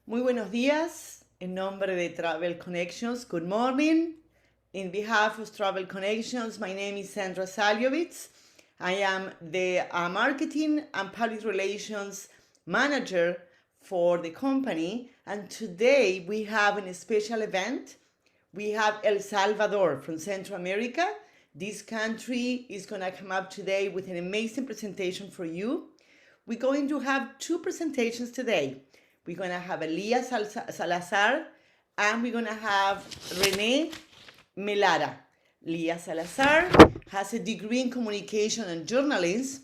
Muy buenos días. En nombre de Travel Connections, good morning. In behalf of Travel Connections, my name is Sandra Saljovitz. I am the Marketing and Public Relations Manager for the company. And today we have a special event. We have El Salvador from Central America. This country is going to come up today with an amazing presentation for you. We're going to have two presentations today. We're going to have Elia Salazar and we're going to have Renee Melara. Leah Salazar has a degree in communication and journalism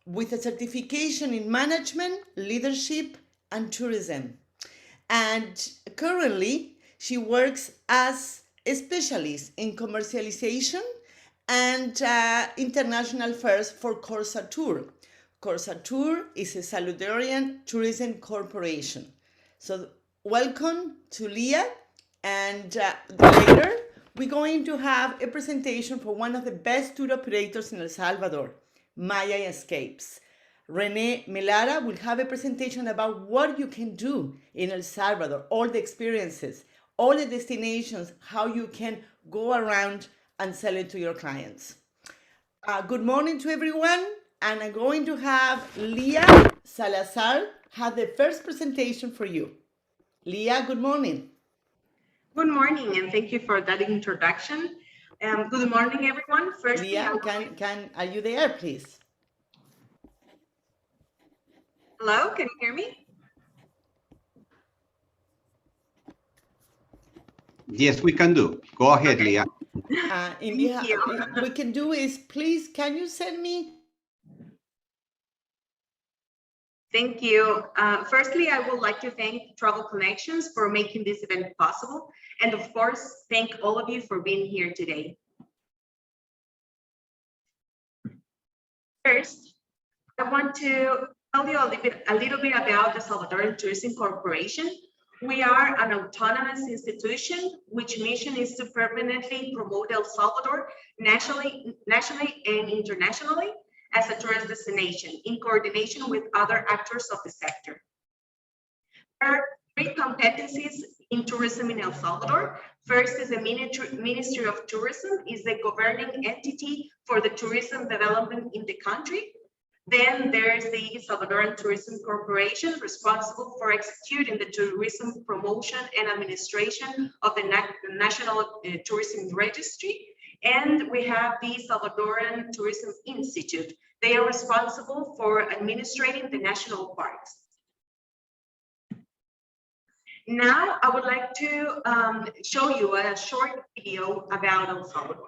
with a certification in management, leadership, and tourism. And currently, she works as a specialist in commercialization and international affairs for Corsa Tour. Corsa Tour is a Salvadorian tourism corporation. So welcome to Leah, and later we're going to have a presentation for one of the best tour operators in El Salvador, Maya Escapes. Renee Melara will have a presentation about what you can do in El Salvador, all the experiences, all the destinations, how you can go around and sell it to your clients. Good morning to everyone. And I'm going to have Leah Salazar have the first presentation for you. Leah, good morning. Good morning, and thank you for that introduction. Good morning, everyone. First, Leah, are you there, please? Hello, can you hear me? Yes, we can do. Go ahead, okay. Leah. What we can do is, please, can you send me? Thank you. Firstly, I would like to thank Travel Connections for making this event possible. And of course, thank all of you for being here today. First, I want to tell you a little bit about the Salvadoran Tourism Corporation. We are an autonomous institution, which mission is to permanently promote El Salvador nationally and internationally as a tourist destination in coordination with other actors of the sector. There are three competencies in tourism in El Salvador. First is the Ministry of Tourism, is the governing entity for the tourism development in the country. Then there's the Salvadoran Tourism Corporation, responsible for executing the tourism promotion and administration of the National Tourism Registry. And we have the Salvadoran Tourism Institute. They are responsible for administrating the national parks. Now, I would like to show you a short video about El Salvador.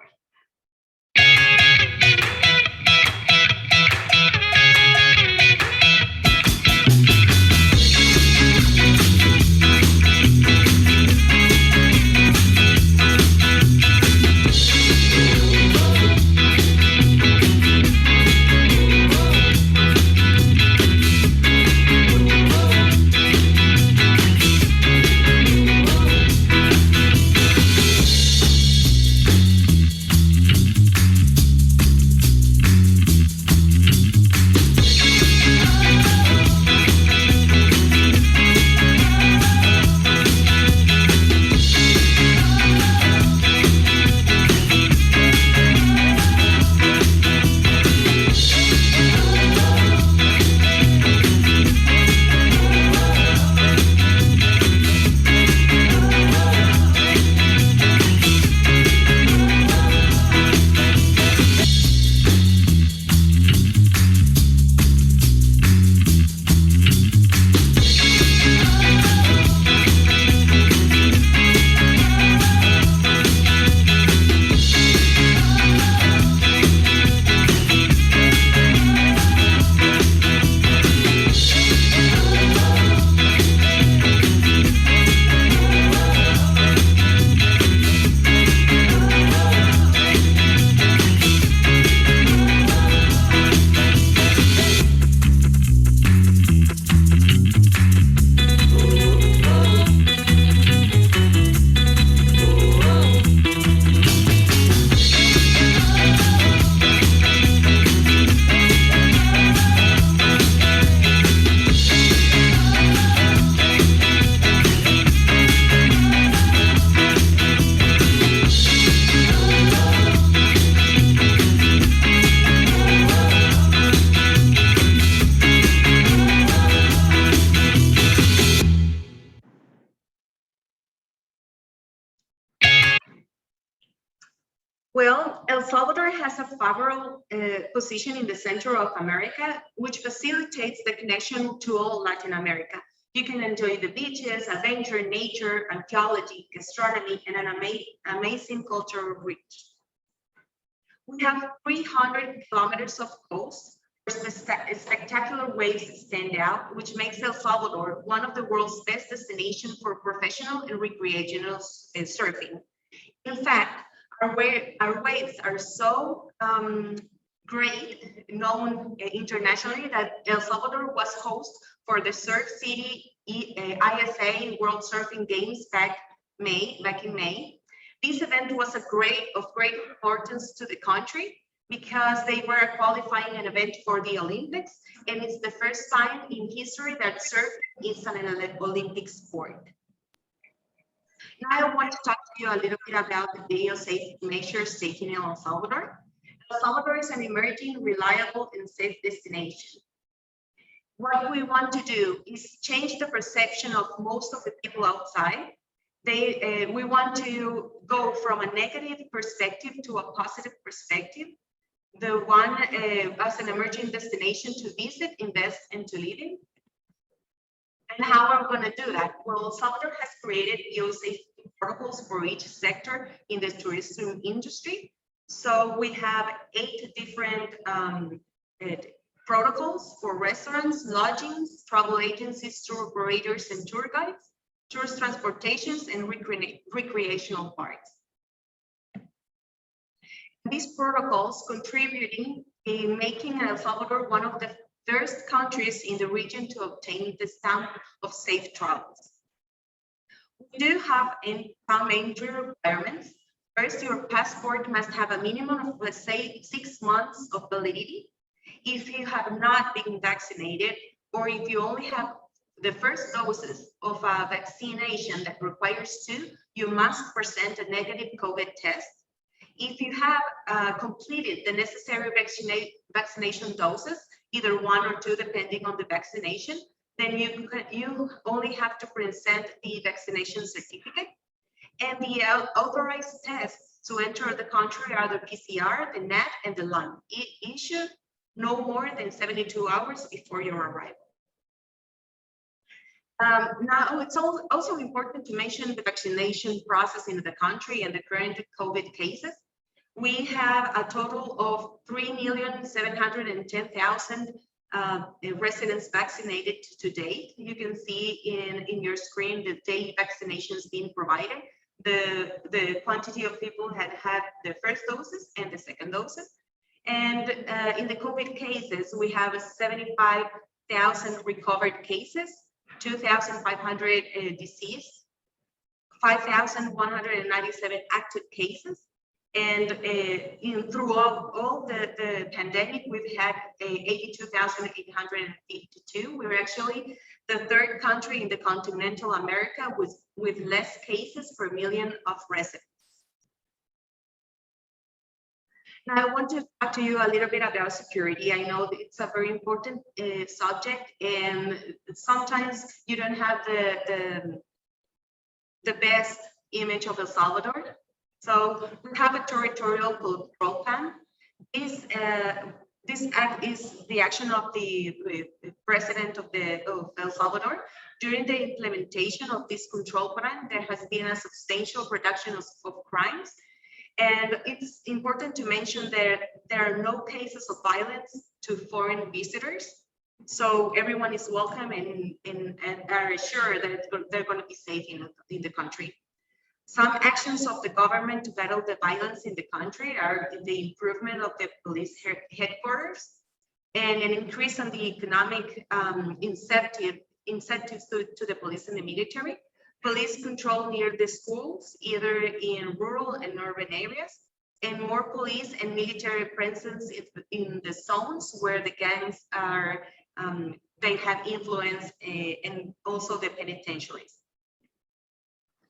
Well, El Salvador has a favorable position in the center of America, which facilitates the connection to all Latin America. You can enjoy the beaches, adventure, nature, archaeology, gastronomy, and an amazing cultural reach. We have 300 kilometers of coast where spectacular waves stand out, which makes El Salvador one of the world's best destinations for professional and recreational surfing. In fact, our waves are so great, known internationally, that El Salvador was host for the Surf City ISA World Surfing Games back in May. This event was of great importance to the country because they were qualifying an event for the Olympics, and it's the first time in history that surfing is an Olympic sport. Now I want to talk to you a little bit about the biosafety measures taken in El Salvador. El Salvador is an emerging, reliable, and safe destination. What we want to do is change the perception of most of the people outside. We want to go from a negative perspective to a positive perspective. The one as an emerging destination to visit, invest, and to live in. And how are we going to do that? Well, El Salvador has created biosafety protocols for each sector in the tourism industry. So we have 8 different protocols for restaurants, lodgings, travel agencies, tour operators, and tour guides, tourist transportations, and recreational parks. These protocols contributing in making El Salvador one of the first countries in the region to obtain the stamp of safe travels. We do have some major requirements. First, your passport must have a minimum of, let's say, 6 months of validity. If you have not been vaccinated, or if you only have the first doses of a vaccination that requires 2, you must present a negative COVID test. If you have completed the necessary vaccination doses, either 1 or 2, depending on the vaccination, then you only have to present the vaccination certificate. And the authorized tests to enter the country are the PCR, the NAT, and the lung, issued no more than 72 hours before your arrival. Now, it's also important to mention the vaccination process in the country and the current COVID cases. We have a total of 3,710,000 residents vaccinated to date. You can see in your screen the daily vaccinations being provided, the quantity of people had the first doses and the second doses. And in the COVID cases, we have 75,000 recovered cases, 2,500 deceased, 5,197 active cases. And throughout all the pandemic, we've had 82,852. We're actually the 3rd country in the continental America with less cases per million of residents. Now, I want to talk to you a little bit about security. I know it's a very important subject, and sometimes you don't have the best image of El Salvador. So we have a territorial control plan. This act is the action of the president of El Salvador. During the implementation of this control plan, there has been a substantial reduction of crimes. And it's important to mention that there are no cases of violence to foreign visitors. So everyone is welcome and are assured that they're going to be safe in the country. Some actions of the government to battle the violence in the country are the improvement of the police headquarters and an increase in the economic incentives to the police and the military, police control near the schools, either in rural and urban areas, and more police and military presence in the zones where the gangs are, they have influence, and also the penitentiaries.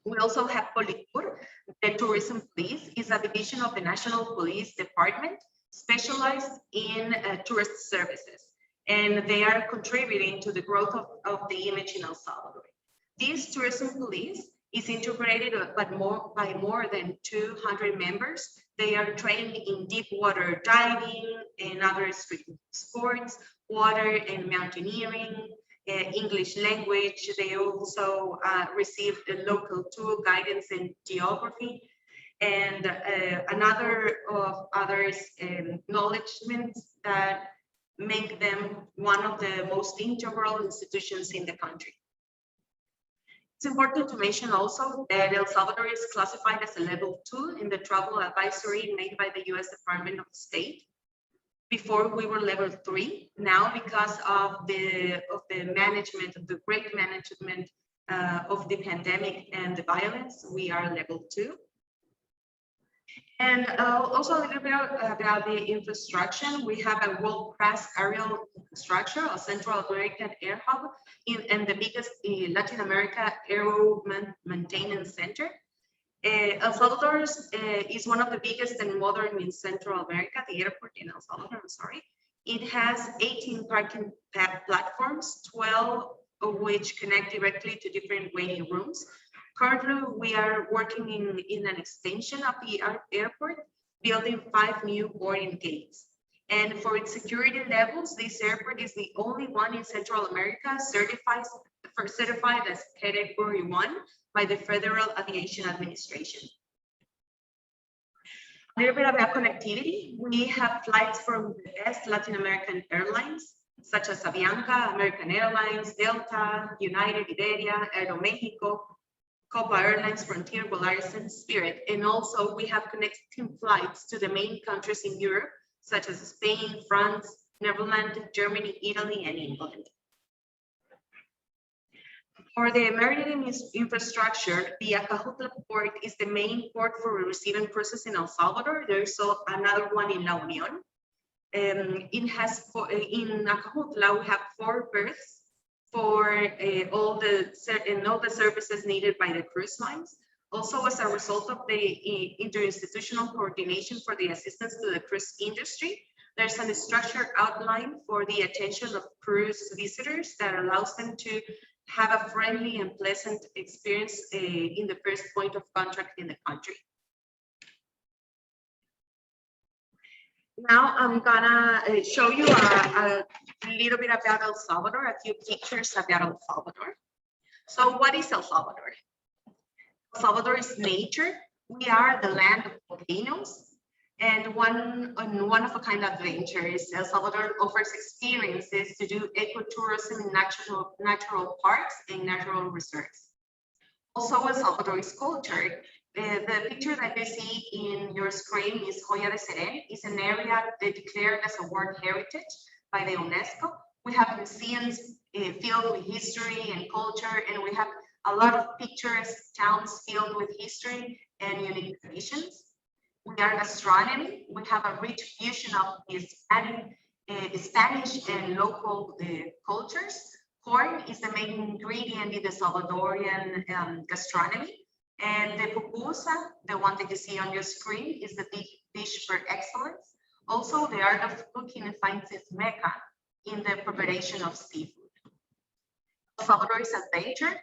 We also have Politur, the tourism police is a division of the National Police Department specialized in tourist services, and they are contributing to the growth of the image in El Salvador. This tourism police is integrated by more than 200 members They are trained in deep water diving and other extreme sports, water and mountaineering, English language. They also receive the local tour guidance in geography and another of others acknowledgements that make them one of the most integral institutions in the country. It's important to mention also that El Salvador is classified as a level 2 in the travel advisory made by the U.S. Department of State. Before we were level 3. Now, because of the management, of the great management of the pandemic and the violence, we are level 2. And also a little bit about the infrastructure. We have a world-class aerial infrastructure, a Central American air hub, and the biggest Latin America aero maintenance center. El Salvador is one of the biggest and modern in Central America, the airport in El Salvador, I'm sorry. It has 18 parking platforms, 12 of which connect directly to different waiting rooms. Currently, we are working in an extension of the airport, building 5 new boarding gates. And for its security levels, this airport is the only one in Central America certified as Category 1 by the Federal Aviation Administration. A little bit about connectivity. We have flights from the best Latin American airlines, such as Avianca, American Airlines, Delta, United, Iberia, Aeromexico, Copa Airlines, Frontier, Volaris, and Spirit. And also we have connecting flights to the main countries in Europe, such as Spain, France, Netherlands, Germany, Italy, and England. For the maritime infrastructure, the Acajutla port is the main port for receiving cruises in El Salvador. There's another one in La Unión. In Acajutla, we have 4 berths for all the services needed by the cruise lines. Also, as a result of the interinstitutional coordination for the assistance to the cruise industry, there's a structured outline for the attention of cruise visitors that allows them to have a friendly and pleasant experience in the first point of contact in the country. Now I'm gonna show you a little bit about El Salvador, a few pictures about El Salvador. So what is El Salvador? El Salvador is nature. We are the land of volcanoes. And one of a kind adventures. El Salvador offers experiences to do ecotourism in natural parks and natural reserves. Also, El Salvador is culture. The picture that you see in your screen is Joya de Serén. It's an area declared as a World Heritage by the UNESCO. We have museums filled with history and culture, and we have a lot of picturesque towns filled with history and unique traditions. We are gastronomy. We have a rich fusion of Spanish and local cultures. Corn is the main ingredient in the Salvadorian gastronomy. And the pupusa, the one that you see on your screen, is the dish for excellence. Also, the art of cooking finds its mecca in the preparation of seafood. El Salvador is adventure.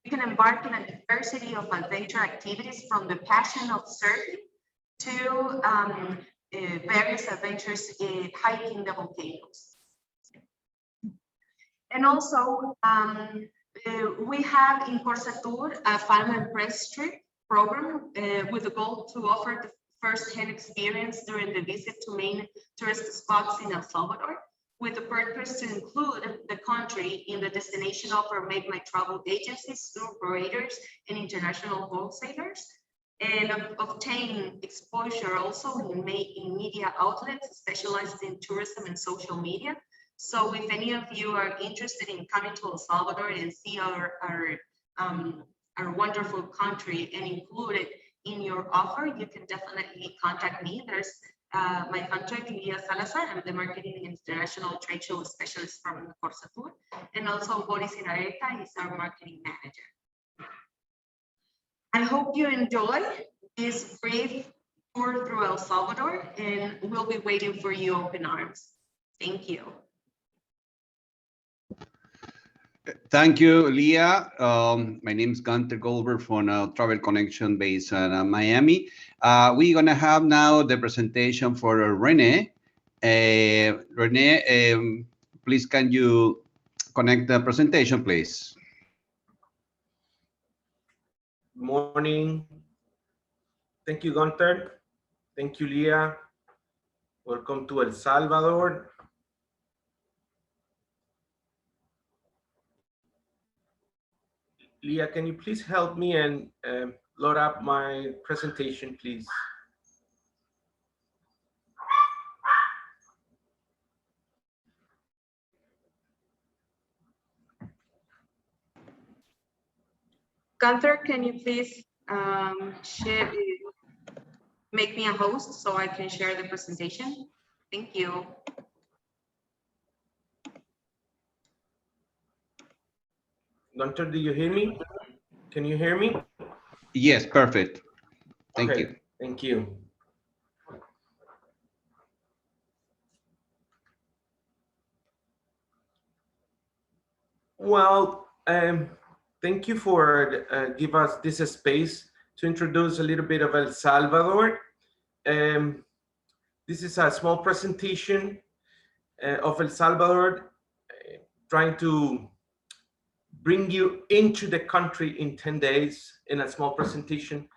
You can embark in a diversity of adventure activities, from the passion of surfing to various adventures hiking the volcanoes. And also, we have in Corsatur a farm and press trip program with the goal to offer the first-hand experience during the visit to main tourist spots in El Salvador, with the purpose to include the country in the destination offer made by travel agencies, tour operators, and international wholesalers, and obtain exposure also in media outlets specialized in tourism and social media. So if any of you are interested in coming to El Salvador and see our wonderful country and include it in your offer, you can definitely contact me. There's my contact, Lia Salazar. I'm the Marketing and International Trade Show Specialist from Corsatur. And also Boris Inareta is our Marketing Manager. I hope you enjoy this brief tour through El Salvador, and we'll be waiting for you open arms. Thank you. Thank you, Leah. My name is Gunter Goldberg from Travel Connection based in Miami. We're gonna have now the presentation for Rene. Rene, please can you connect the presentation, please? Morning. Thank you, Gunther. Thank you, Leah. Welcome to El Salvador. Leah, can you please help me and load up my presentation, please? Gunther, can you please make me a host so I can share the presentation? Thank you. Gunther, do you hear me? Can you hear me? Yes, perfect. Thank you. Thank you. Well, thank you for give us this space to introduce a little bit of El Salvador. This is a small presentation of El Salvador, trying to bring you into the country in 10 days in a small presentation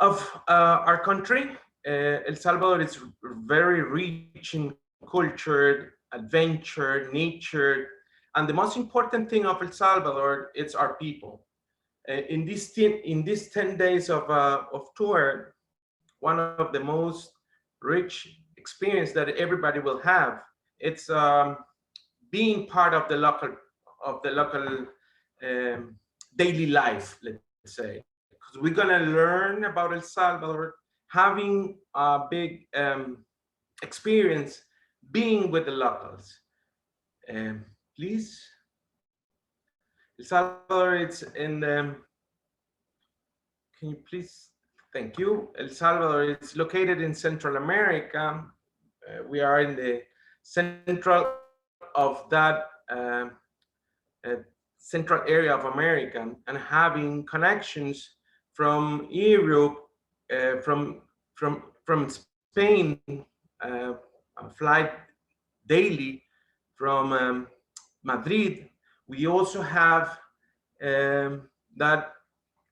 of our country. El Salvador is very rich in culture, adventure, nature, and the most important thing of El Salvador is our people. In these 10 days of tour, one of the most rich experience that everybody will have, it's being part of the local daily life, let's say, because we're gonna learn about El Salvador, having a big experience being with the locals. Please, El Salvador, it's in the, can you please, thank you. El Salvador is located in Central America. We are in the central of that central area of America, and having connections from Europe, from Spain, a flight daily from Madrid. We also have that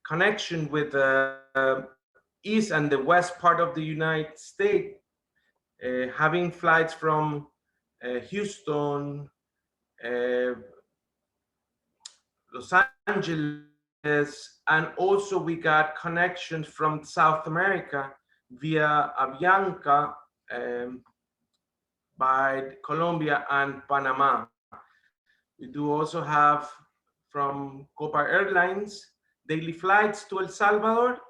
connection with the east and the west part of the United States, having flights from Houston, Los Angeles, and also we got connections from South America via Avianca by Colombia and Panama. We do also have from Copa Airlines daily flights to El Salvador,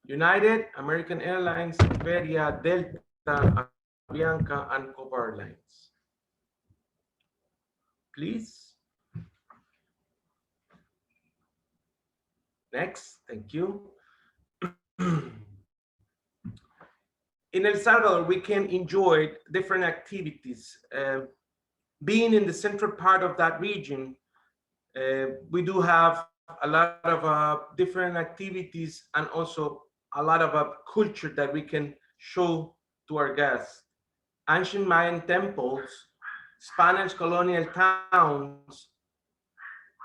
United, American Airlines, Iberia, Delta, Avianca, and Copa Airlines. Please. Next, thank you. In El Salvador, we can enjoy different activities. Being in the central part of that region, we do have a lot of different activities and also a lot of culture that we can show to our guests. Ancient Mayan temples, Spanish colonial towns,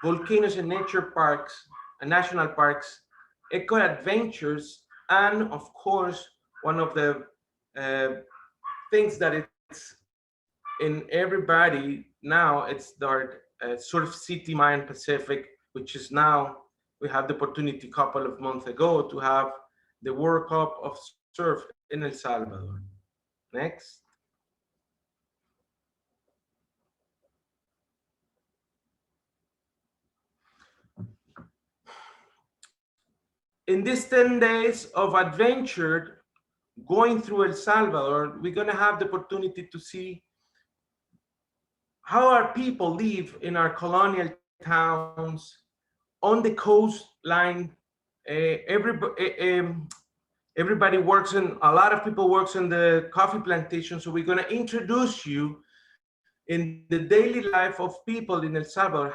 volcanoes and nature parks and national parks, eco adventures, and of course, one of the things that it's in everybody now, it's the Surf City Mayan Pacific, which is now, we have the opportunity a couple of months ago to have the World Cup of Surf in El Salvador. Next. In these 10 days of adventure, going through El Salvador, we're gonna have the opportunity to see how our people live in our colonial towns, on the coastline. Everybody works in, a lot of people works in the coffee plantation. So we're gonna introduce you in the daily life of people in El Salvador,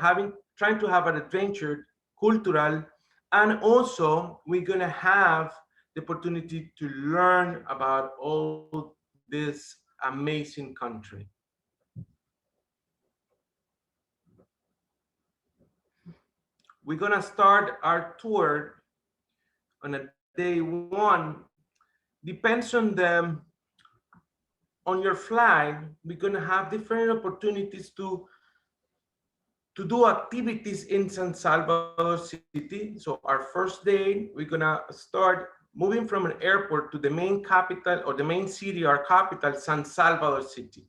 trying to have an adventure, cultural, And also, we're going to have the opportunity to learn about all this amazing country. We're going to start our tour on a day one. Depends on your flight. We're going to have different opportunities to do activities in San Salvador City. So our first day, we're gonna start moving from an airport to the main capital or the main city, our capital, San Salvador City.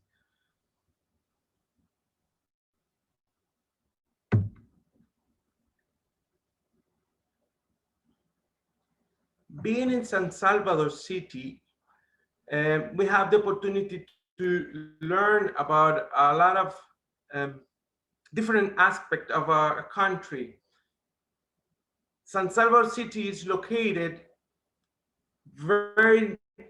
Being in San Salvador City, we have the opportunity to learn about a lot of different aspects of our country. San Salvador City is located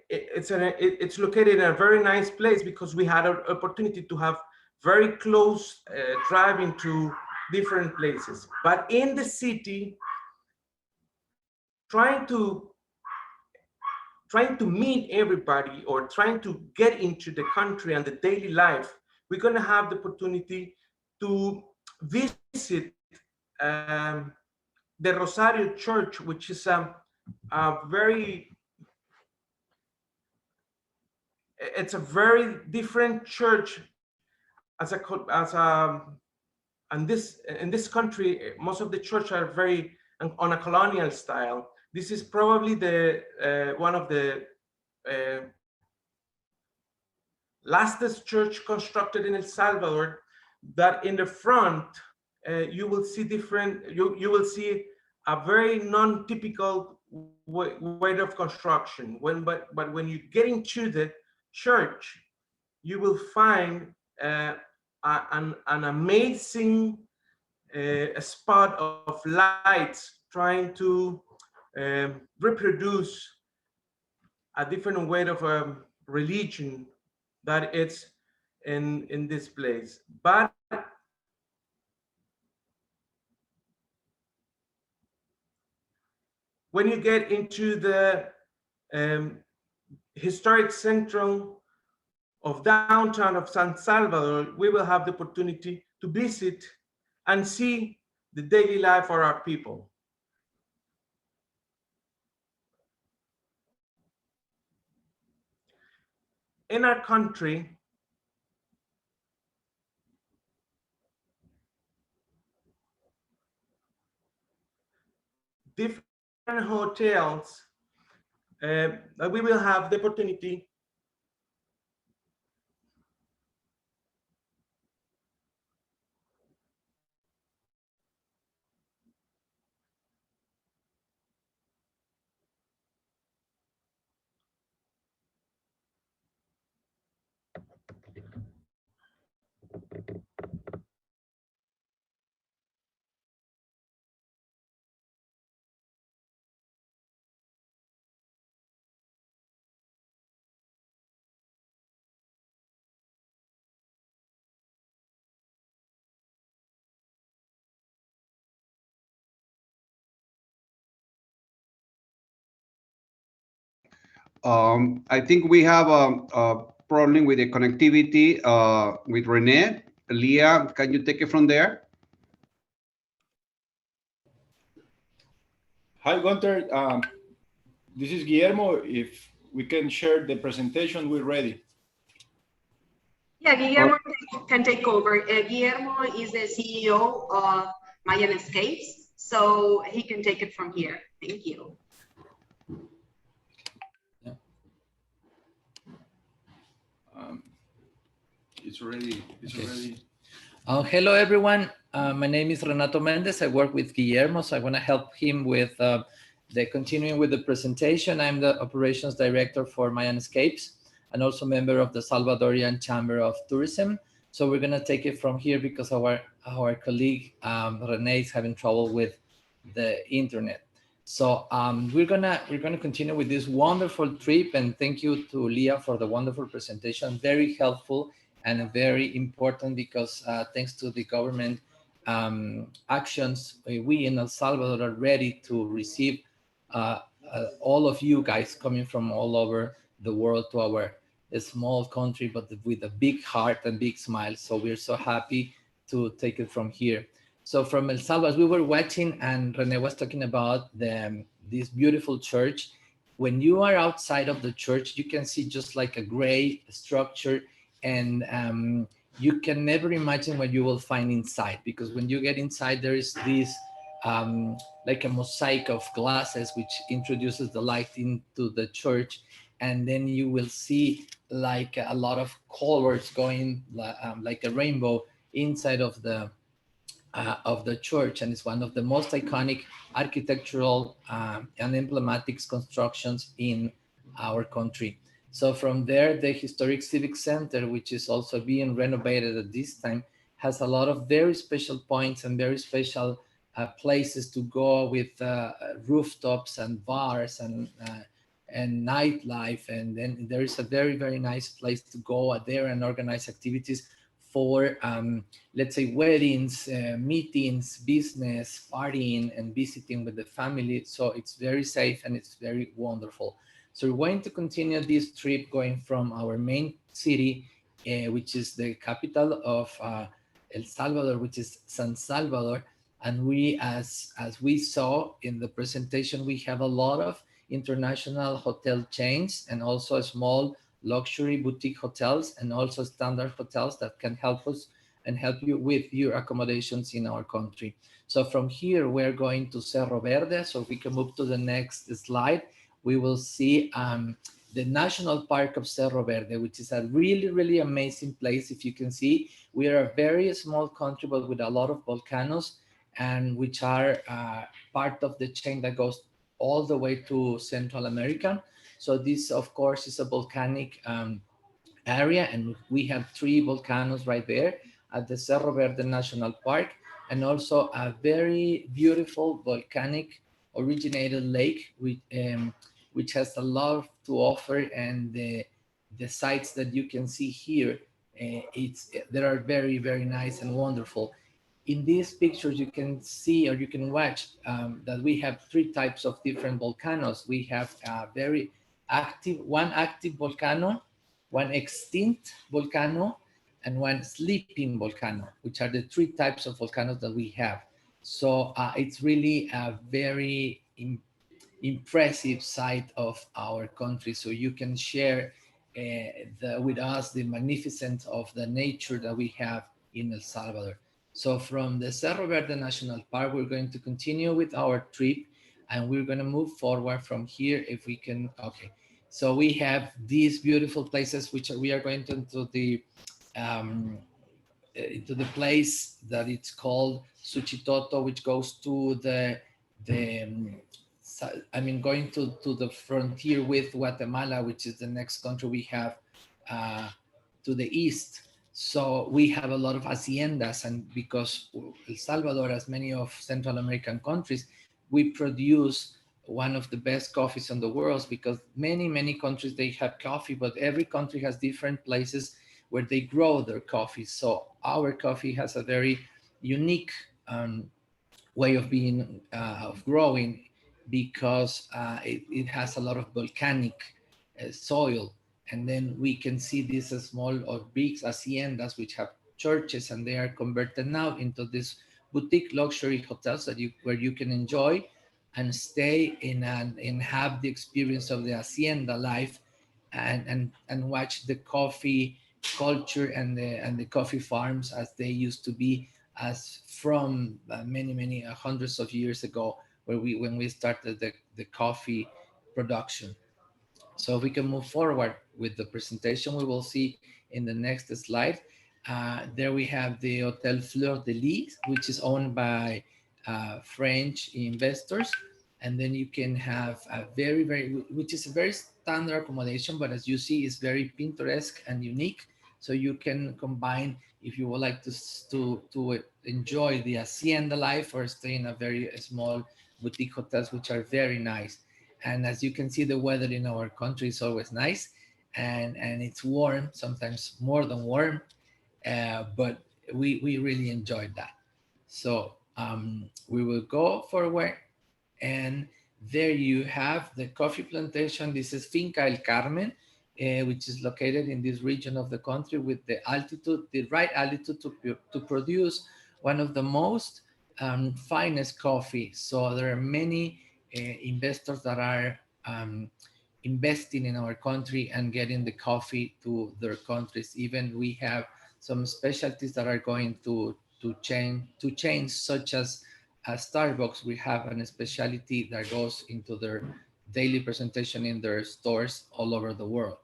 it's located in a very nice place because we had an opportunity to have very close driving to different places. But in the city, trying to meet everybody or trying to get into the country and the daily life, we're going to have the opportunity to visit the Rosario Church, which is a very different church in this country. Most of the churches are very on a colonial style. This is probably the one of the lastest church constructed in El Salvador. That in the front you will see you will see a very non-typical way of construction. But when you get into the church, you will find an amazing spot of lights trying to reproduce a different way of religion that it's in this place. But when you get into the historic central of downtown of San Salvador, we will have the opportunity to visit and see the daily life of our people. In our country, different hotels that we will have the opportunity I think we have a problem with the connectivity with Rene. Leah, can you take it from there? Hi, Gunter. This is Guillermo. If we can share the presentation, we're ready. Yeah, Guillermo can take over. Guillermo is the CEO of Mayan Escapes, so he can take it from here. Thank you. It's ready. It's Okay. ready. Hello, everyone. My name is Renato Mendez. I work with Guillermo, so I want to help him with the continuing with the presentation. I'm the operations director for Mayan Escapes and also member of the Salvadorian Chamber of Tourism. So we're going to take it from here because our colleague Rene is having trouble with the internet. So we're gonna continue with this wonderful trip, and thank you to Leah for the wonderful presentation. Very helpful and very important because thanks to the government actions, we in El Salvador are ready to receive all of you guys coming from all over the world to our small country, but with a big heart and big smile. So we're so happy to take it from here. So from El Salvador, we were watching, and Rene was talking about this beautiful church. When you are outside of the church, you can see just like a gray structure, and you can never imagine what you will find inside, because when you get inside, there is this like a mosaic of glasses which introduces the light into the church, and then you will see like a lot of colors going like a rainbow inside of the church, and it's one of the most iconic architectural and emblematic constructions in our country. So from there, the historic civic center, which is also being renovated at this time, has a lot of very special points and very special places to go with rooftops and bars and nightlife. And then there is a very, very nice place to go there and organize activities for let's say weddings, meetings, business, partying, and visiting with the family. So it's very safe and it's very wonderful. So we're going to continue this trip going from our main city, which is the capital of El Salvador, which is San Salvador. And we, as we saw in the presentation, we have a lot of international hotel chains and also small luxury boutique hotels and also standard hotels that can help us and help you with your accommodations in our country. So from here, we're going to Cerro Verde. So if we can move to the next slide, we will see the National Park of Cerro Verde, which is a really, really amazing place. If you can see, we are a very small country, but with a lot of volcanoes, and which are part of the chain that goes all the way to Central America. So this, of course, is a volcanic area, and we have 3 volcanoes right there at the Cerro Verde National Park, and also a very beautiful volcanic originated lake, which has a lot to offer. And the sites that you can see here, they are very, very nice and wonderful. In these pictures, you can see or you can watch that we have 3 types of different volcanoes. We have one active volcano, one extinct volcano, and one sleeping volcano, which are the 3 types of volcanoes that we have. So it's really a very impressive side of our country. So you can share with us the magnificence of the nature that we have in El Salvador. So from the Cerro Verde National Park, we're going to continue with our trip, and we're going to move forward from here if we can. Okay. So we have these beautiful places, which we are going into the place that it's called Suchitoto, which goes to going to the frontier with Guatemala, which is the next country we have to the east. So we have a lot of haciendas, and because El Salvador, as many of Central American countries, we produce one of the best coffees in the world, because many countries, they have coffee, but every country has different places where they grow their coffee. So our coffee has a very unique way of being, of growing, because it has a lot of volcanic soil. And then we can see these small or big haciendas which have churches, and they are converted now into these boutique luxury hotels where you can enjoy and stay in and have the experience of the hacienda life, and watch the coffee culture and the coffee farms as they used to be, as from many hundreds of years ago, when we started the coffee production. So we can move forward with the presentation. We will see in the next slide. There we have the Hotel Fleur de Lis, which is owned by French investors. And then you can have a which is a very standard accommodation, but as you see, it's very pintoresque and unique. So you can combine, if you would like to enjoy the hacienda life, or stay in a very small boutique hotels, which are very nice. And as you can see, the weather in our country is always nice, and it's warm, sometimes more than warm, but we really enjoyed that. So we will go forward, and there you have the coffee plantation. This is Finca El Carmen, which is located in this region of the country with the altitude, the right altitude to produce one of the most finest coffee. So there are many investors that are investing in our country and getting the coffee to their countries. Even we have some specialties that are going to change, such as Starbucks. We have a specialty that goes into their daily presentation in their stores all over the world.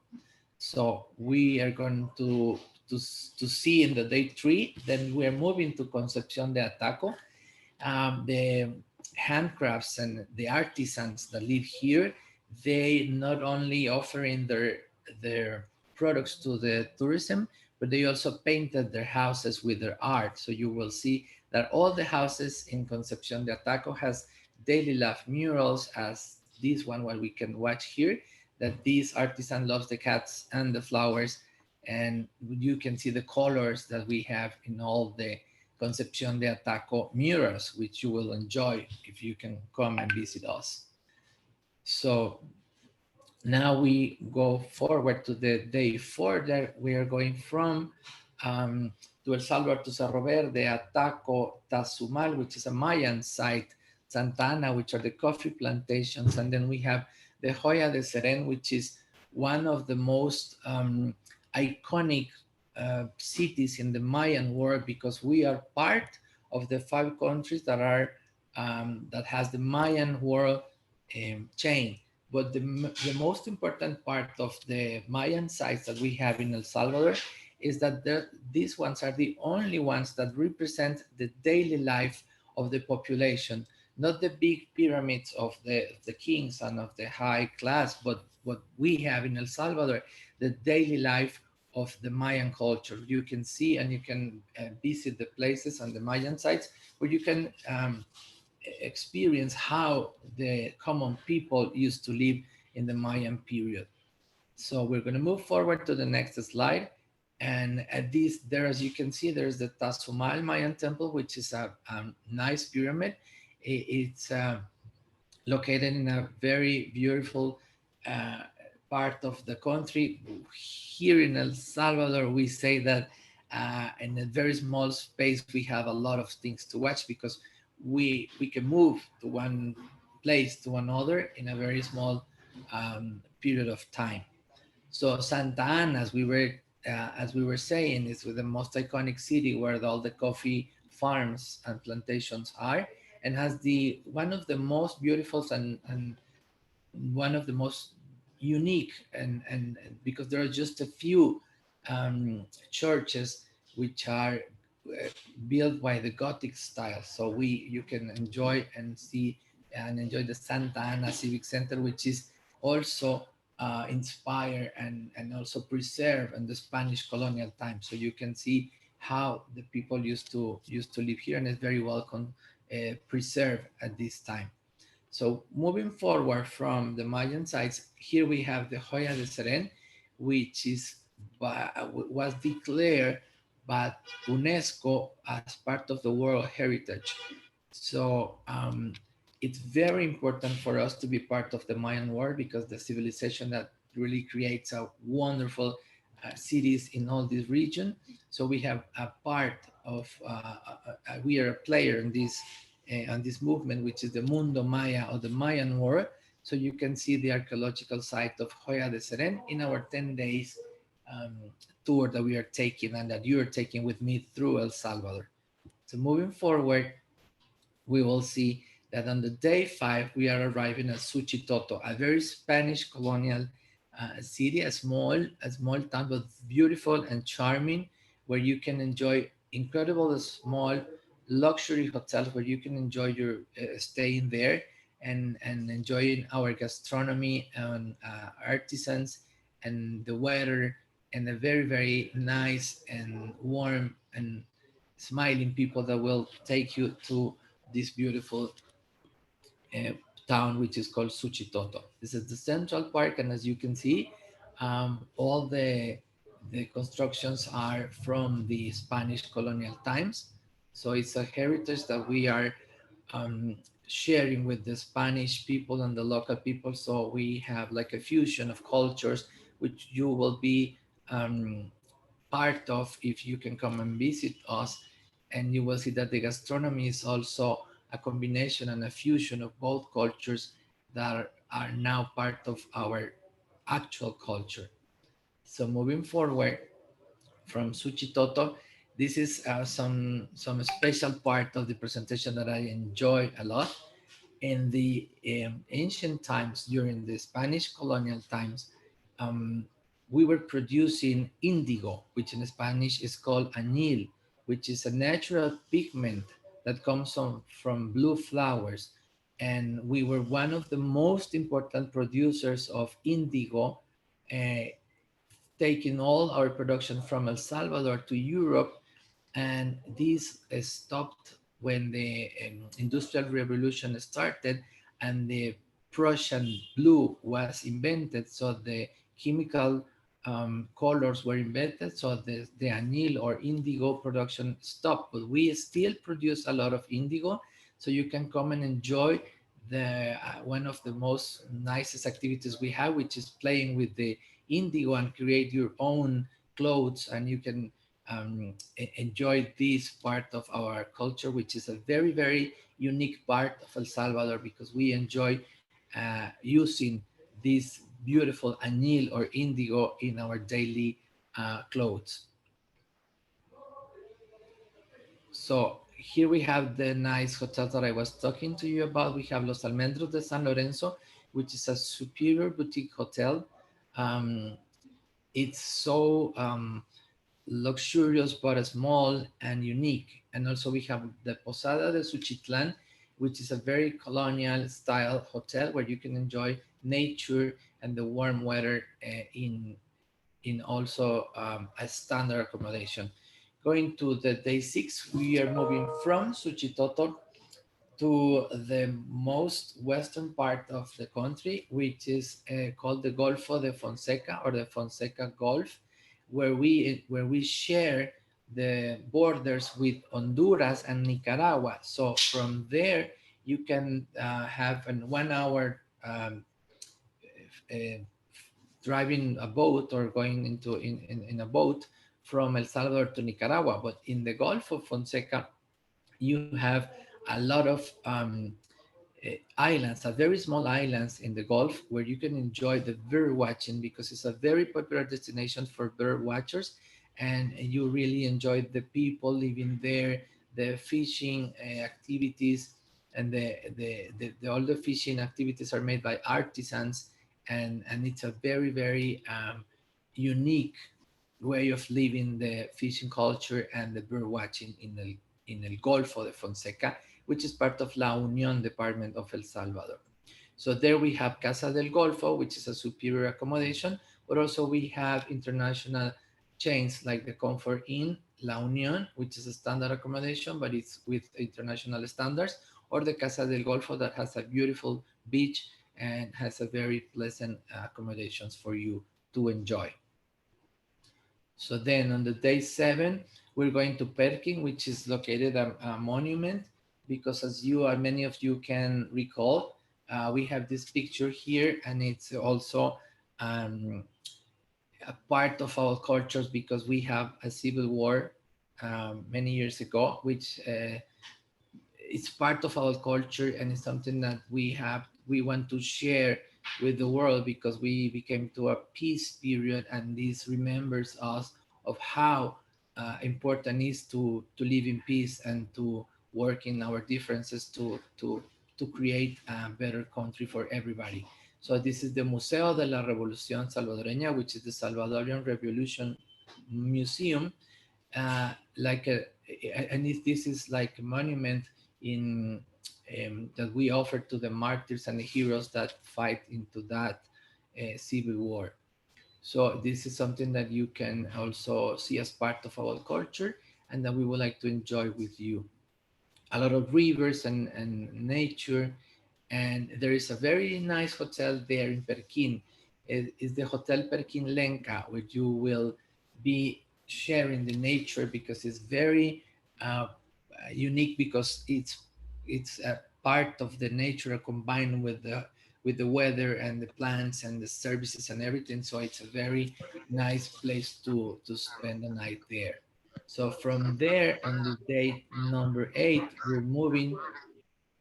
So we are going to see in the day 3. Then we are moving to Concepción de Ataco. The handcrafts and the artisans that live here, they not only offering their products to the tourism, but they also painted their houses with their art. So you will see that all the houses in Concepción de Ataco has daily life murals, as this one, what we can watch here, that this artisan loves the cats and the flowers, and you can see the colors that we have in all the Concepción de Ataco murals, which you will enjoy if you can come and visit us. So now we go forward to the day 4. There we are going from to El Salvador to Cerro Verde, Ataco, Tazumal, which is a Mayan site, Santa Ana, which are the coffee plantations, and then we have the Joya de Seren, which is one of the most iconic cities in the Mayan world, because we are part of the 5 countries that are that has the Mayan world chain. But the most important part of the Mayan sites that we have in El Salvador is that these ones are the only ones that represent the daily life of the population, not the big pyramids of the kings and of the high class, but what we have in El Salvador, the daily life of the Mayan culture. You can see and you can visit the places on the Mayan sites where you can experience how the common people used to live in the Mayan period. So we're going to move forward to the next slide. And at this, there, as you can see, there's the Tazumal Mayan temple, which is a nice pyramid. It's located in a very beautiful part of the country. Here in El Salvador, we say that in a very small space, we have a lot of things to watch, because we can move to one place to another in a very small period of time. So Santa Ana, as we were saying, is the most iconic city where all the coffee farms and plantations are, and has one of the most beautiful and one of the most unique, and because there are just a few churches which are built by the Gothic style. So you can enjoy and see and enjoy the Santa Ana Civic Center, which is also inspired and also preserved in the Spanish colonial time. So you can see how the people used to live here, and it's very well preserved at this time. So moving forward from the Mayan sites, here we have the Joya de Seren, which was declared by UNESCO as part of the World Heritage. So it's very important for us to be part of the Mayan world, because the civilization that really creates a wonderful cities in all this region. So we have a part of, we are a player in this movement, which is the Mundo Maya, or the Mayan world. So you can see the archaeological site of Joya de Seren in our 10 days tour that we are taking, and that you are taking with me through El Salvador. So moving forward, we will see that on the day 5, we are arriving at Suchitoto, a very Spanish colonial city, a small town, but beautiful and charming, where you can enjoy incredible small luxury hotels where you can enjoy your staying there, and enjoying our gastronomy and artisans and the weather, and a very, very nice and warm and smiling people that will take you to this beautiful town, which is called Suchitoto. This is the Central Park, and as you can see, all the constructions are from the Spanish colonial times. So it's a heritage that we are sharing with the Spanish people and the local people. So we have like a fusion of cultures, which you will be part of if you can come and visit us. And you will see that the gastronomy is also a combination and a fusion of both cultures that are now part of our actual culture. So moving forward from Suchitoto, this is some special part of the presentation that I enjoy a lot. In the ancient times, during the Spanish colonial times, um, we were producing indigo, which in Spanish is called añil, which is a natural pigment that comes from blue flowers. And we were one of the most important producers of indigo, uh, taking all our production from El Salvador to Europe, and this stopped when the Industrial Revolution started and the Prussian blue was invented. So the chemical colors were invented. So the anil or indigo production stopped, but we still produce a lot of indigo. So you can come and enjoy the one of the most nicest activities we have, which is playing with the indigo and create your own clothes, and you can enjoy this part of our culture, which is a very, very unique part of El Salvador, because we enjoy using this beautiful anil or indigo in our daily clothes. So here we have the nice hotel that I was talking to you about. We have Los Almendros de San Lorenzo, which is a superior boutique hotel. It's so luxurious but small and unique. And also we have the Posada de Suchitlan, which is a very colonial style hotel where you can enjoy nature and the warm weather in also a standard accommodation. Going to the day 6, we are moving from Suchitoto to the most western part of the country, which is called the Golfo de Fonseca, or the Fonseca Gulf, where we share the borders with Honduras and Nicaragua. So from there, you can have an 1 hour uh, driving a boat or going in a boat from El Salvador to Nicaragua. But in the Gulf of Fonseca, you have a lot of islands, a very small islands in the Gulf, where you can enjoy the bird watching, because it's a very popular destination for bird watchers, and you really enjoy the people living there, the fishing activities, and all the fishing activities are made by artisans, and it's a very, very unique way of living the fishing culture and the bird watching in El Golfo de Fonseca, which is part of La Unión department of El Salvador. So there we have Casa del Golfo, which is a superior accommodation, but also we have international chains like the Comfort Inn, La Unión, which is a standard accommodation, but it's with international standards, or the Casa del Golfo that has a beautiful beach and has a very pleasant accommodations for you to enjoy. So then on the day 7, we're going to Perkin, which is located a monument, because as many of you can recall, we have this picture here, and it's also a part of our cultures, because we have a civil war many years ago, which it's part of our culture, and it's something that we want to share with the world, because we became to a peace period, and this remembers us of how important it is to live in peace and to work in our differences to create a better country for everybody. So this is the Museo de la Revolución Salvadoreña, which is the Salvadorian Revolution Museum, this is like a monument in that we offer to the martyrs and the heroes that fight into that civil war. So this is something that you can also see as part of our culture, and that we would like to enjoy with you. A lot of rivers and nature, and there is a very nice hotel there in Perkin. It is the Hotel Perkin Lenca, where you will be sharing the nature, because it's very unique because it's a part of the nature combined with the weather and the plants and the services and everything. So it's a very nice place to spend the night there. So from there, on the day number 8, we're moving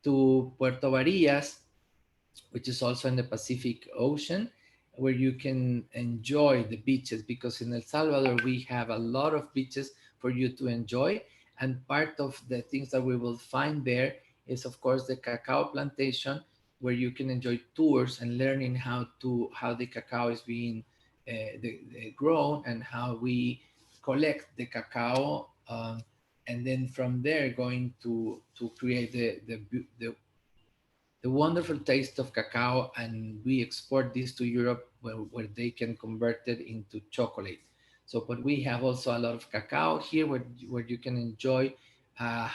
to Puerto Varillas, which is also in the Pacific Ocean, where you can enjoy the beaches, because in El Salvador we have a lot of beaches for you to enjoy. And part of the things that we will find there is, of course, the cacao plantation, where you can enjoy tours and learning how the cacao is being grown and how we collect the cacao. And then from there, going to create the wonderful taste of cacao, and we export this to Europe where they can convert it into chocolate. So, but we have also a lot of cacao here where you can enjoy a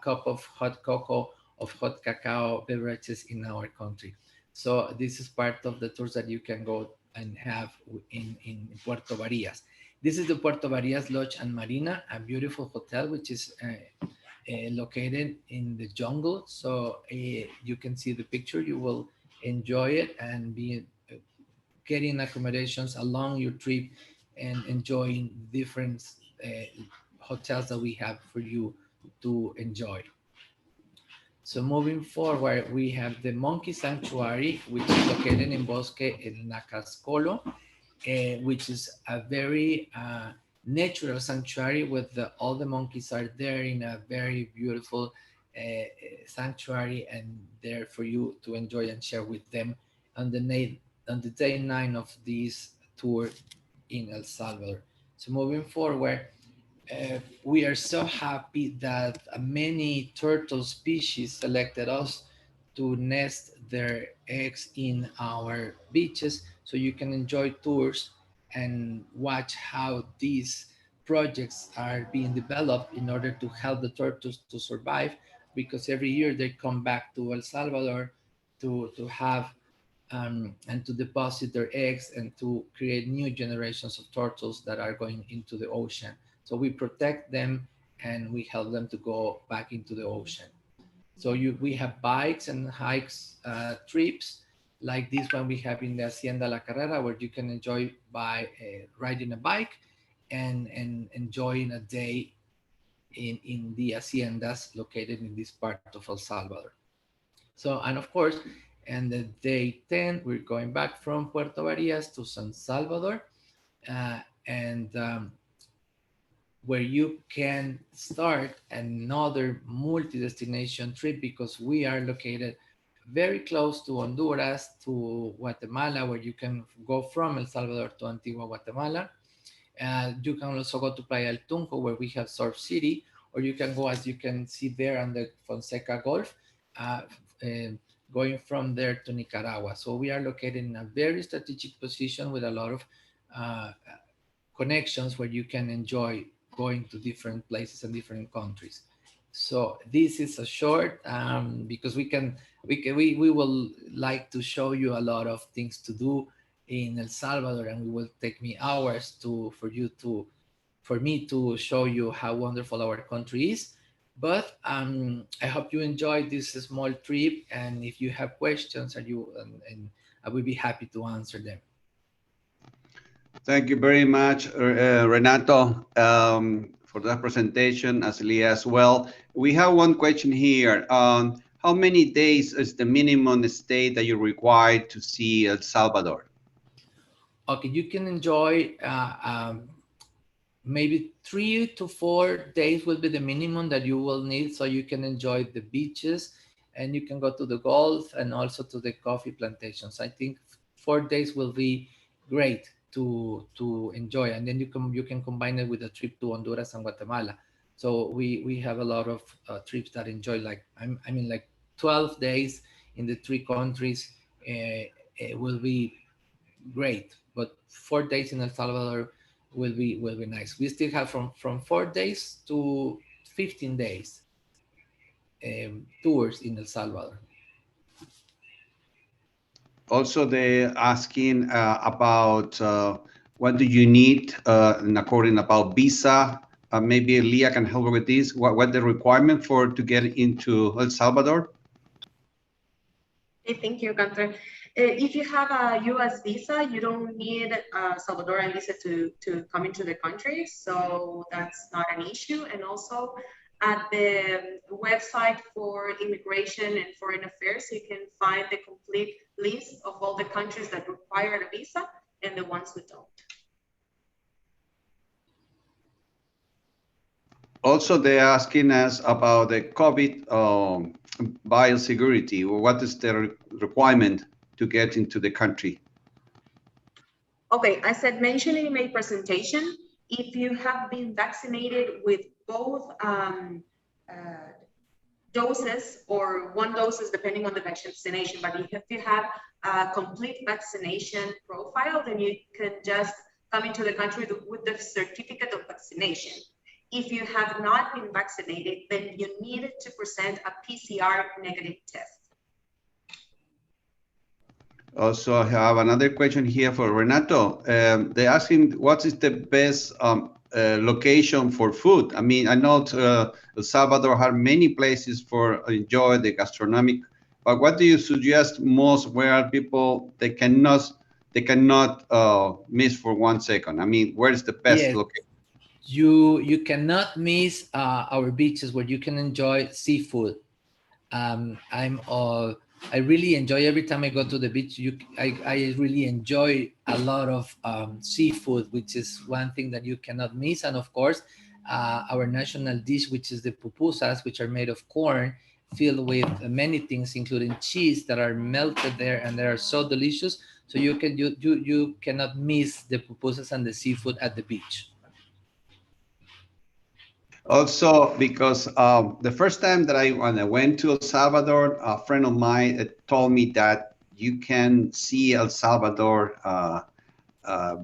cup of hot cocoa, of hot cacao beverages in our country. So this is part of the tours that you can go and have in Puerto Varillas. This is the Puerto Varillas Lodge and Marina, a beautiful hotel which is located in the jungle. So you can see the picture, you will enjoy it and be getting accommodations along your trip and enjoying different hotels that we have for you to enjoy. So moving forward, we have the Monkey Sanctuary, which is located in Bosque El Nacascolo, which is a very natural sanctuary with all the monkeys are there in a very beautiful sanctuary, and there for you to enjoy and share with them on the day 9 of this tour in El Salvador. So moving forward, we are so happy that many turtle species selected us to nest their eggs in our beaches, so you can enjoy tours and watch how these projects are being developed in order to help the turtles to survive, because every year they come back to El Salvador to have and to deposit their eggs and to create new generations of turtles that are going into the ocean. So we protect them and we help them to go back into the ocean. So we have bikes and hikes trips like this one we have in the Hacienda La Carrera, where you can enjoy by riding a bike and enjoying a day in the haciendas located in this part of El Salvador. So, and of course, and the day 10, we're going back from Puerto Varillas to San Salvador, and where you can start another multi-destination trip, because we are located very close to Honduras, to Guatemala, where you can go from El Salvador to Antigua, Guatemala. You can also go to Playa El Tunco, where we have Surf City, or you can go, as you can see there, on the Fonseca Gulf, going from there to Nicaragua. So we are located in a very strategic position with a lot of connections where you can enjoy going to different places and different countries. So this is a short, because we will like to show you a lot of things to do in El Salvador, and we will take me hours for me to show you how wonderful our country is. But I hope you enjoyed this small trip, and if you have questions, and I will be happy to answer them. Thank you very much, Renato, for that presentation, as Leah as well. We have one question here. How many days is the minimum stay that you require to see El Salvador? Okay, you can enjoy maybe 3 to 4 days will be the minimum that you will need, so you can enjoy the beaches and you can go to the golf and also to the coffee plantations. I think 4 days will be great to enjoy, and then you can combine it with a trip to Honduras and Guatemala. So we have a lot of trips that enjoy, like I mean like 12 days in the 3 countries. It will be great, but 4 days in El Salvador will be nice. We still have from 4 days to 15 days tours in El Salvador. Also, they're asking about what do you need, and according about visa, maybe Leah can help with this. What the requirement for to get into El Salvador? Okay, thank you, Cantor. If you have a U.S. visa, you don't need a Salvadoran visa to come into the country, so that's not an issue. And also at the website for Immigration and Foreign Affairs, you can find the complete list of all the countries that require a visa and the ones who don't. Also, they're asking us about the COVID biosecurity. What is the requirement to get into the country? Okay, as I mentioned in my presentation, if you have been vaccinated with both doses or one doses depending on the vaccination, but if you have a complete vaccination profile, then you can just come into the country with the certificate of vaccination. If you have not been vaccinated, then you need to present a PCR negative test. Also, I have another question here for Renato. They're asking what is the best location for food? I mean, I know El Salvador has many places for enjoy the gastronomic, but what do you suggest most where people they cannot miss for 1 second? I mean, where is the best location? You cannot miss our beaches where you can enjoy seafood. I really enjoy every time I go to the beach. I really enjoy a lot of seafood, which is one thing that you cannot miss. And of course, our national dish, which is the pupusas, which are made of corn, filled with many things, including cheese that are melted there, and they are so delicious. So you cannot miss the pupusas and the seafood at the beach. Also, because the first time that when I went to El Salvador, a friend of mine told me that you can see El Salvador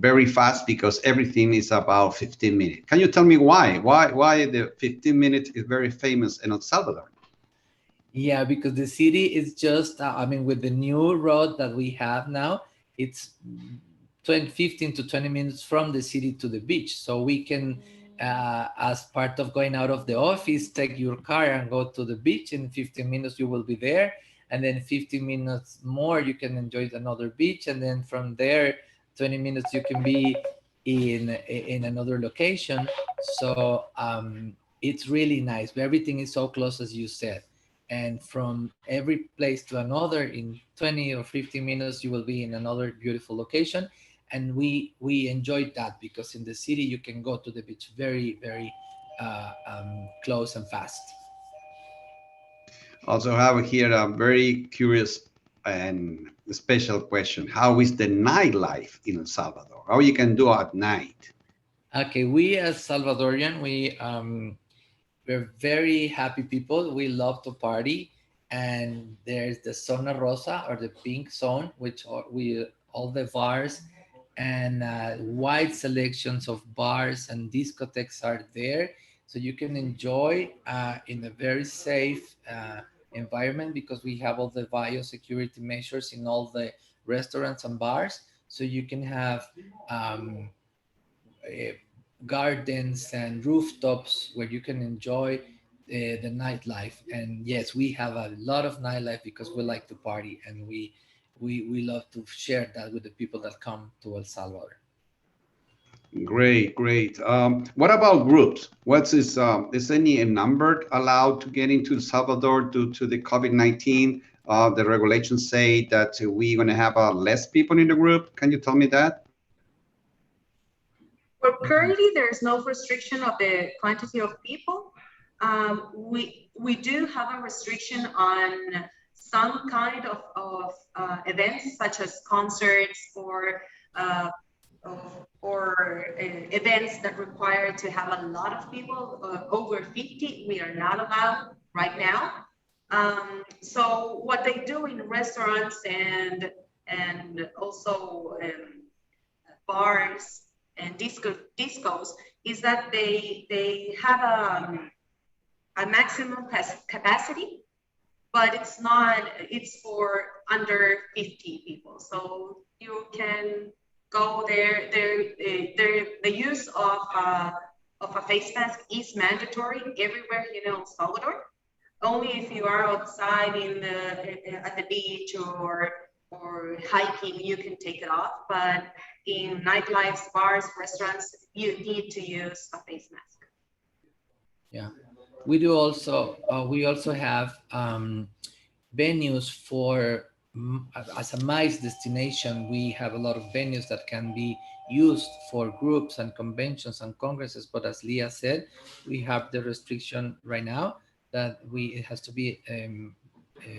very fast because everything is about 15 minutes. Can you tell me why? Why the 15 minutes is very famous in El Salvador? Yeah, because the city is just, I mean, with the new road that we have now, it's 15 to 20 minutes from the city to the beach. So we can, as part of going out of the office, take your car and go to the beach. In 15 minutes, you will be there. And then 15 minutes more, you can enjoy another beach. And then from there, 20 minutes, you can be in another location. So it's really nice. Everything is so close, as you said. And from every place to another, in 20 or 15 minutes, you will be in another beautiful location. And we enjoyed that because in the city, you can go to the beach very, very close and fast. Also have here a very curious and special question. How is the nightlife in El Salvador? How you can do at night? Okay, we as Salvadorian, we're very happy people. We love to party. And there's the Zona Rosa, or the pink zone, which are all the bars and wide selections of bars and discotheques are there. So you can enjoy in a very safe environment because we have all the biosecurity measures in all the restaurants and bars. So you can have gardens and rooftops where you can enjoy the nightlife. And yes, we have a lot of nightlife because we like to party, and we love to share that with the people that come to El Salvador. Great. What about groups? Is any number allowed to get into El Salvador due to the COVID-19? The regulations say that we're going to have less people in the group. Can you tell me that? Well, currently there's no restriction of the quantity of people. We do have a restriction on some kind of events, such as concerts or events that require to have a lot of people, over 50. We are not allowed right now. So what they do in restaurants and also bars and discos is that they have a maximum capacity, but it's for under 50 people. So you can go there. The use of a face mask is mandatory everywhere here in El Salvador. Only if you are outside at the beach or hiking, you can take it off. But in nightlifes, bars, restaurants, you need to use a face mask. Yeah, we do also. We also have venues for as a MICE destination. We have a lot of venues that can be used for groups and conventions and congresses. But as Leah said, we have the restriction right now that it has to be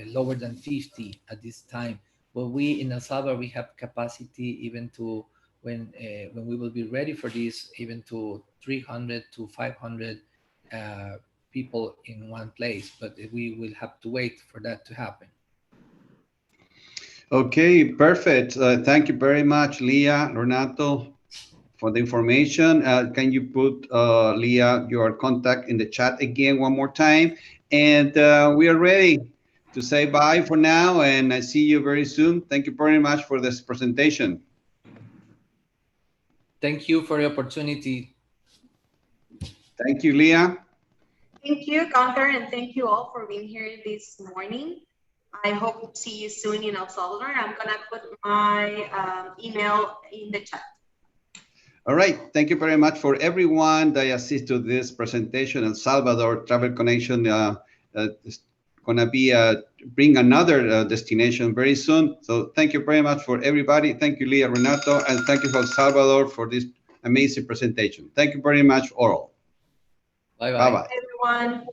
lower than 50 at this time. But we in El Salvador, we have capacity even to when we will be ready for this, even to 300 to 500 people in one place. But we will have to wait for that to happen. Okay, perfect. Thank you very much, Leah, Renato, for the information. Can you put, Leah, your contact in the chat again one more time? And we are ready to say bye for now, and I see you very soon. Thank you very much for this presentation. Thank you for the opportunity. Thank you, Leah. Thank you, Gunther, and thank you all for being here this morning. I hope to see you soon in El Salvador. I'm gonna put my email in the chat. All right, thank you very much for everyone that assisted to this presentation. El Salvador Travel Connection is gonna be bring another destination very soon. So thank you very much for everybody. Thank you, Leah, Renato, and thank you, El Salvador, for this amazing presentation. Thank you very much, all. Bye-bye. Everyone.